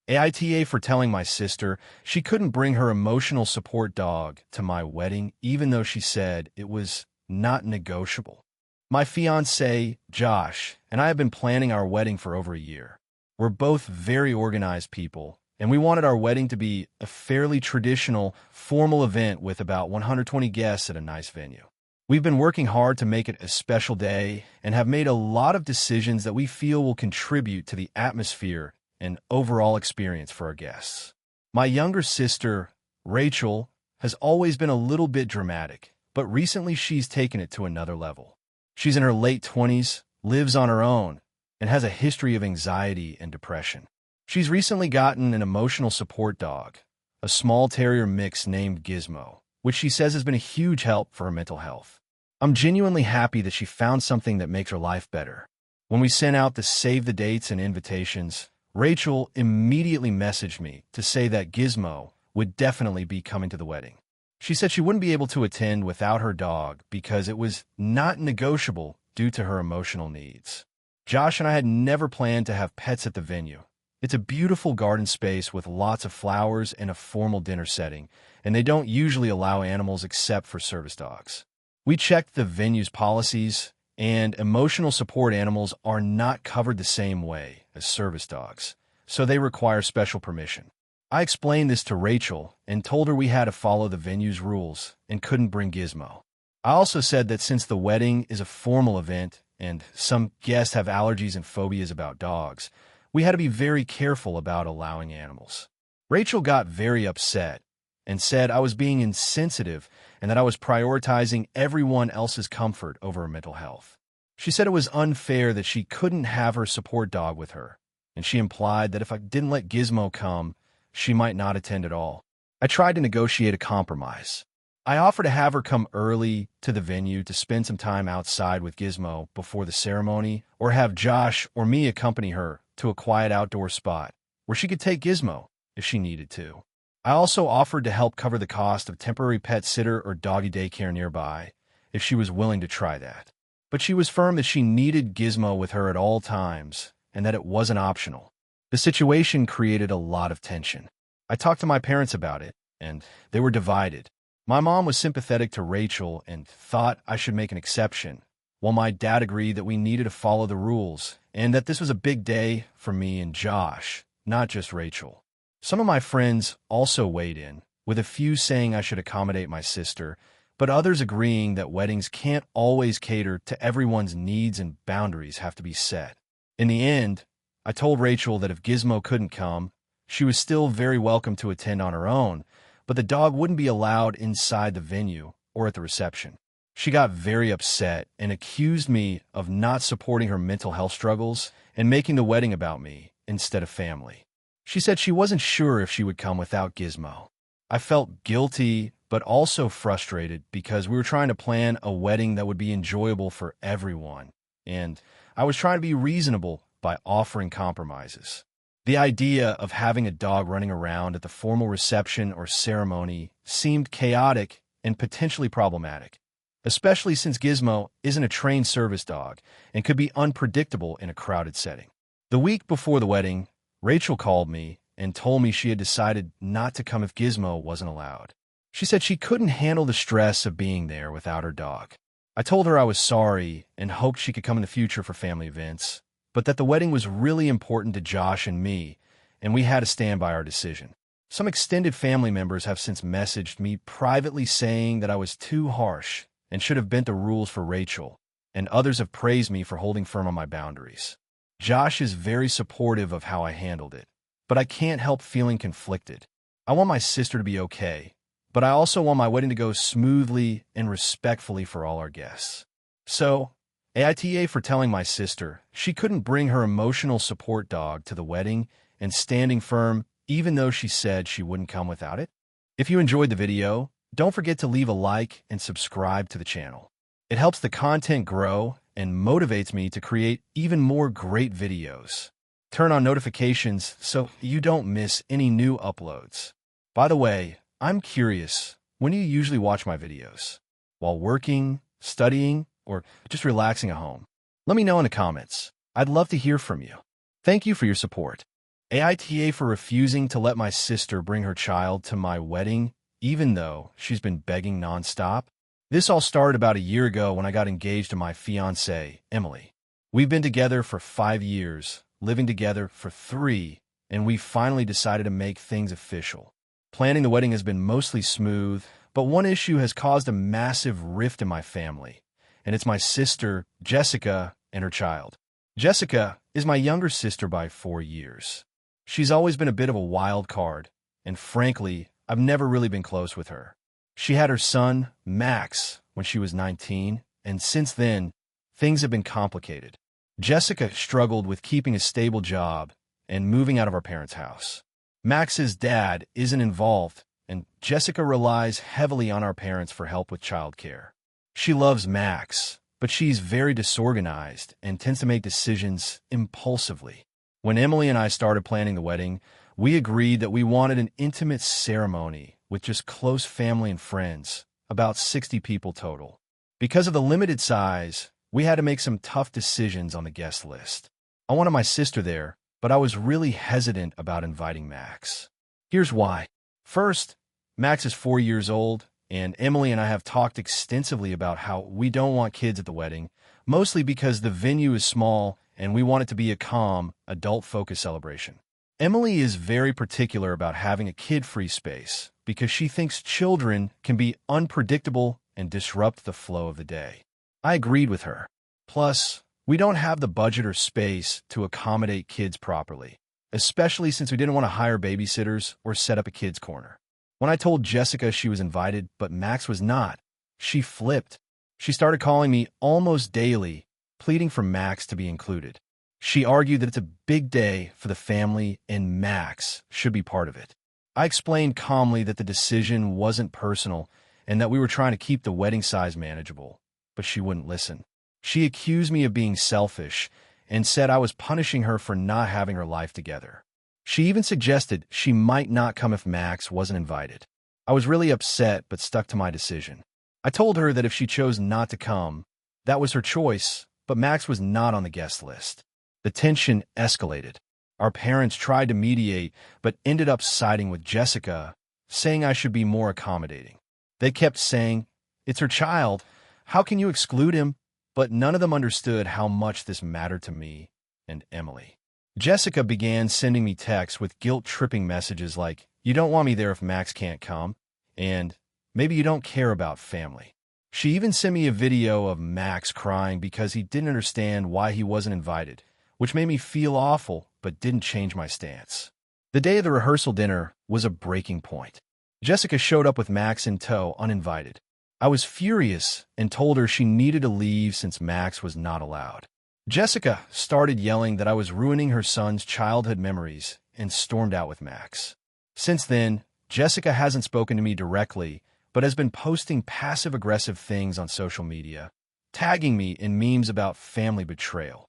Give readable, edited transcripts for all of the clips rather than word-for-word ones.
AITA for telling my sister she couldn't bring her emotional support dog to my wedding even though she said it was not negotiable. My fiancé, Josh, and I have been planning our wedding for over a year. We're both very organized people, and we wanted our wedding to be a fairly traditional, formal event with about 120 guests at a nice venue. We've been working hard to make it a special day and have made a lot of decisions that we feel will contribute to the atmosphere and overall experience for our guests. My younger sister, Rachel, has always been a little bit dramatic, but recently she's taken it to another level. She's in her late 20s, lives on her own, and has a history of anxiety and depression. She's recently gotten an emotional support dog, a small terrier mix named Gizmo, which she says has been a huge help for her mental health. I'm genuinely happy that she found something that makes her life better. When we sent out the save the dates and invitations, Rachel immediately messaged me to say that Gizmo would definitely be coming to the wedding. She said she wouldn't be able to attend without her dog because it was not negotiable due to her emotional needs. Josh and I had never planned to have pets at the venue. It's a beautiful garden space with lots of flowers and a formal dinner setting, and they don't usually allow animals except for service dogs. We checked the venue's policies, and emotional support animals are not covered the same way as service dogs, so they require special permission. I explained this to Rachel and told her we had to follow the venue's rules and couldn't bring Gizmo. I also said that since the wedding is a formal event and some guests have allergies and phobias about dogs, we had to be very careful about allowing animals. Rachel got very upset and said I was being insensitive and that I was prioritizing everyone else's comfort over her mental health. She said it was unfair that she couldn't have her support dog with her, and she implied that if I didn't let Gizmo come, she might not attend at all. I tried to negotiate a compromise. I offered to have her come early to the venue to spend some time outside with Gizmo before the ceremony, or have Josh or me accompany her to a quiet outdoor spot where she could take Gizmo if she needed to. I also offered to help cover the cost of temporary pet sitter or doggy daycare nearby if she was willing to try that. But she was firm that she needed Gizmo with her at all times and that it wasn't optional. The situation created a lot of tension. I talked to my parents about it, and they were divided. My mom was sympathetic to Rachel and thought I should make an exception, while my dad agreed that we needed to follow the rules and that this was a big day for me and Josh, not just Rachel. Some of my friends also weighed in, with a few saying I should accommodate my sister, but others agreeing that weddings can't always cater to everyone's needs and boundaries have to be set. In the end, I told Rachel that if Gizmo couldn't come, she was still very welcome to attend on her own, but the dog wouldn't be allowed inside the venue or at the reception. She got very upset and accused me of not supporting her mental health struggles and making the wedding about me instead of family. She said she wasn't sure if she would come without Gizmo. I felt guilty, but also frustrated because we were trying to plan a wedding that would be enjoyable for everyone, and I was trying to be reasonable by offering compromises. The idea of having a dog running around at the formal reception or ceremony seemed chaotic and potentially problematic, especially since Gizmo isn't a trained service dog and could be unpredictable in a crowded setting. The week before the wedding, Rachel called me and told me she had decided not to come if Gizmo wasn't allowed. She said she couldn't handle the stress of being there without her dog. I told her I was sorry and hoped she could come in the future for family events, but that the wedding was really important to Josh and me, and we had to stand by our decision. Some extended family members have since messaged me privately saying that I was too harsh and should have bent the rules for Rachel, and others have praised me for holding firm on my boundaries. Josh is very supportive of how I handled it, but I can't help feeling conflicted. I want my sister to be okay, but I also want my wedding to go smoothly and respectfully for all our guests. So, AITA for telling my sister she couldn't bring her emotional support dog to the wedding and standing firm even though she said she wouldn't come without it. If you enjoyed the video, don't forget to leave a like and subscribe to the channel. It helps the content grow and motivates me to create even more great videos. Turn on notifications so you don't miss any new uploads. By the way, I'm curious, when do you usually watch my videos? While working, studying, or just relaxing at home? Let me know in the comments. I'd love to hear from you. Thank you for your support. AITA for refusing to let my sister bring her child to my wedding, even though she's been begging nonstop. This all started about a year ago when I got engaged to my fiancée, Emily. We've been together for 5 years, living together for 3, and we finally decided to make things official. Planning the wedding has been mostly smooth, but one issue has caused a massive rift in my family, and it's my sister, Jessica, and her child. Jessica is my younger sister by 4 years. She's always been a bit of a wild card, and frankly, I've never really been close with her. She had her son, Max, when she was 19, and since then, things have been complicated. Jessica struggled with keeping a stable job and moving out of our parents' house. Max's dad isn't involved, and Jessica relies heavily on our parents for help with childcare. She loves Max, but she's very disorganized and tends to make decisions impulsively. When Emily and I started planning the wedding, we agreed that we wanted an intimate ceremony with just close family and friends, about 60 people total. Because of the limited size, we had to make some tough decisions on the guest list. I wanted my sister there, but I was really hesitant about inviting Max. Here's why. First, Max is 4 years old, and Emily and I have talked extensively about how we don't want kids at the wedding, mostly because the venue is small and we want it to be a calm, adult-focused celebration. Emily is very particular about having a kid-free space because she thinks children can be unpredictable and disrupt the flow of the day. I agreed with her. Plus, we don't have the budget or space to accommodate kids properly, especially since we didn't want to hire babysitters or set up a kids' corner. When I told Jessica she was invited, but Max was not, she flipped. She started calling me almost daily, pleading for Max to be included. She argued that it's a big day for the family and Max should be part of it. I explained calmly that the decision wasn't personal and that we were trying to keep the wedding size manageable, but she wouldn't listen. She accused me of being selfish and said I was punishing her for not having her life together. She even suggested she might not come if Max wasn't invited. I was really upset but stuck to my decision. I told her that if she chose not to come, that was her choice, but Max was not on the guest list. The tension escalated. Our parents tried to mediate but ended up siding with Jessica, saying I should be more accommodating. They kept saying, "It's her child. How can you exclude him?" But none of them understood how much this mattered to me and Emily. Jessica began sending me texts with guilt-tripping messages like, "You don't want me there if Max can't come," and "Maybe you don't care about family." She even sent me a video of Max crying because he didn't understand why he wasn't invited, which made me feel awful but didn't change my stance. The day of the rehearsal dinner was a breaking point. Jessica showed up with Max in tow, uninvited. I was furious and told her she needed to leave since Max was not allowed. Jessica started yelling that I was ruining her son's childhood memories and stormed out with Max. Since then, Jessica hasn't spoken to me directly, but has been posting passive-aggressive things on social media, tagging me in memes about family betrayal.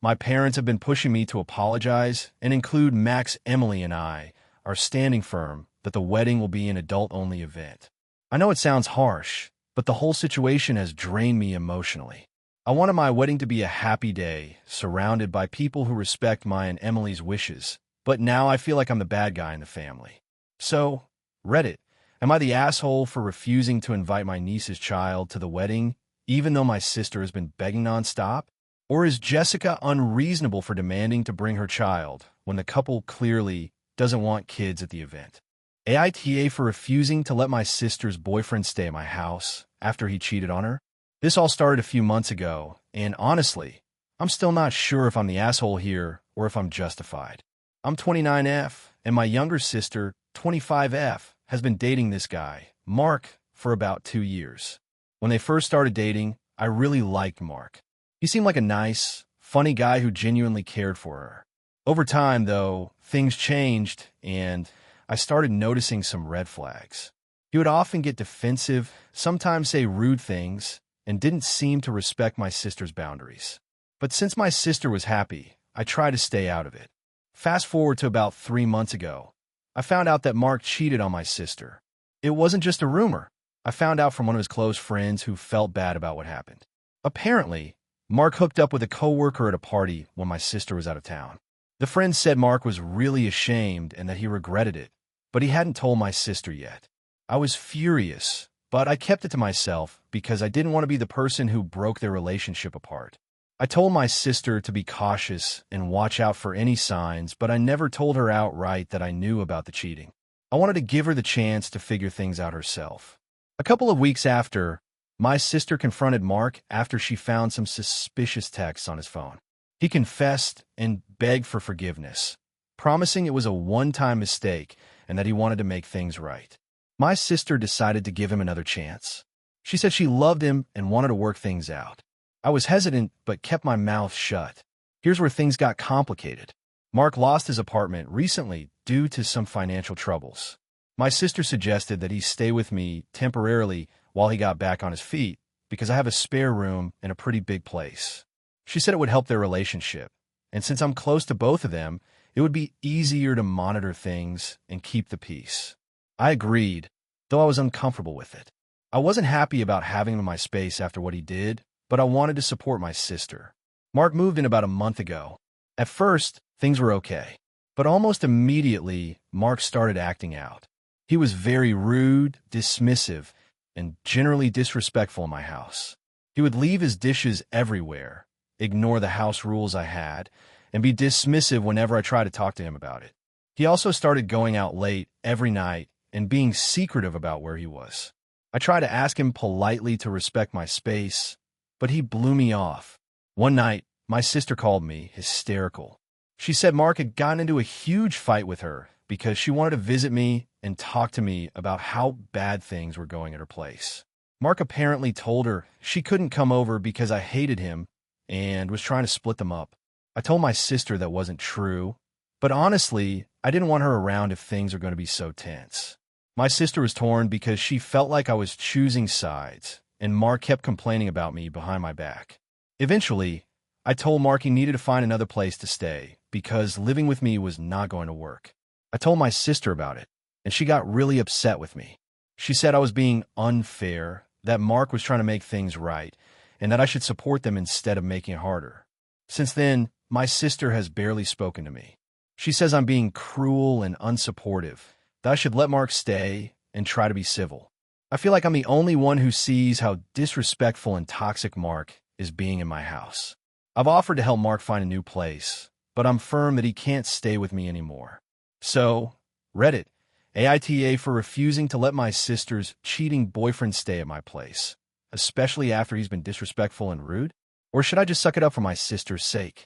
My parents have been pushing me to apologize and include Max, Emily, and I are standing firm that the wedding will be an adult-only event. I know it sounds harsh, but the whole situation has drained me emotionally. I wanted my wedding to be a happy day, surrounded by people who respect my and Emily's wishes, but now I feel like I'm the bad guy in the family. So, Reddit, am I the asshole for refusing to invite my niece's child to the wedding, even though my sister has been begging nonstop? Or is Jessica unreasonable for demanding to bring her child when the couple clearly doesn't want kids at the event? AITA for refusing to let my sister's boyfriend stay at my house after he cheated on her? This all started a few months ago, and honestly, I'm still not sure if I'm the asshole here or if I'm justified. I'm 29F, and my younger sister, 25F, has been dating this guy, Mark, for about 2 years. When they first started dating, I really liked Mark. He seemed like a nice, funny guy who genuinely cared for her. Over time, though, things changed, and I started noticing some red flags. He would often get defensive, sometimes say rude things, and didn't seem to respect my sister's boundaries. But since my sister was happy, I tried to stay out of it. Fast forward to about 3 months ago, I found out that Mark cheated on my sister. It wasn't just a rumor. I found out from one of his close friends who felt bad about what happened. Apparently, Mark hooked up with a coworker at a party when my sister was out of town. The friend said Mark was really ashamed and that he regretted it, but he hadn't told my sister yet. I was furious, but I kept it to myself because I didn't want to be the person who broke their relationship apart. I told my sister to be cautious and watch out for any signs, but I never told her outright that I knew about the cheating. I wanted to give her the chance to figure things out herself. A couple of weeks after, my sister confronted Mark after she found some suspicious texts on his phone. He confessed and begged for forgiveness, promising it was a one-time mistake and that he wanted to make things right. My sister decided to give him another chance. She said she loved him and wanted to work things out. I was hesitant but kept my mouth shut. Here's where things got complicated. Mark lost his apartment recently due to some financial troubles. My sister suggested that he stay with me temporarily while he got back on his feet because I have a spare room in a pretty big place. She said it would help their relationship, and since I'm close to both of them, it would be easier to monitor things and keep the peace. I agreed, though I was uncomfortable with it. I wasn't happy about having him in my space after what he did, but I wanted to support my sister. Mark moved in about a month ago. At first, things were okay, but almost immediately, Mark started acting out. He was very rude, dismissive, and generally disrespectful in my house. He would leave his dishes everywhere, ignore the house rules I had, and be dismissive whenever I tried to talk to him about it. He also started going out late every night and being secretive about where he was. I tried to ask him politely to respect my space, but he blew me off. One night, my sister called me, hysterical. She said Mark had gotten into a huge fight with her because she wanted to visit me and talk to me about how bad things were going at her place. Mark apparently told her she couldn't come over because I hated him and was trying to split them up. I told my sister that wasn't true, but honestly, I didn't want her around if things are going to be so tense. My sister was torn because she felt like I was choosing sides, and Mark kept complaining about me behind my back. Eventually, I told Mark he needed to find another place to stay because living with me was not going to work. I told my sister about it, and she got really upset with me. She said I was being unfair, that Mark was trying to make things right, and that I should support them instead of making it harder. Since then, my sister has barely spoken to me. She says I'm being cruel and unsupportive, that I should let Mark stay and try to be civil. I feel like I'm the only one who sees how disrespectful and toxic Mark is being in my house. I've offered to help Mark find a new place, but I'm firm that he can't stay with me anymore. So, Reddit, AITA for refusing to let my sister's cheating boyfriend stay at my place, especially after he's been disrespectful and rude? Or should I just suck it up for my sister's sake?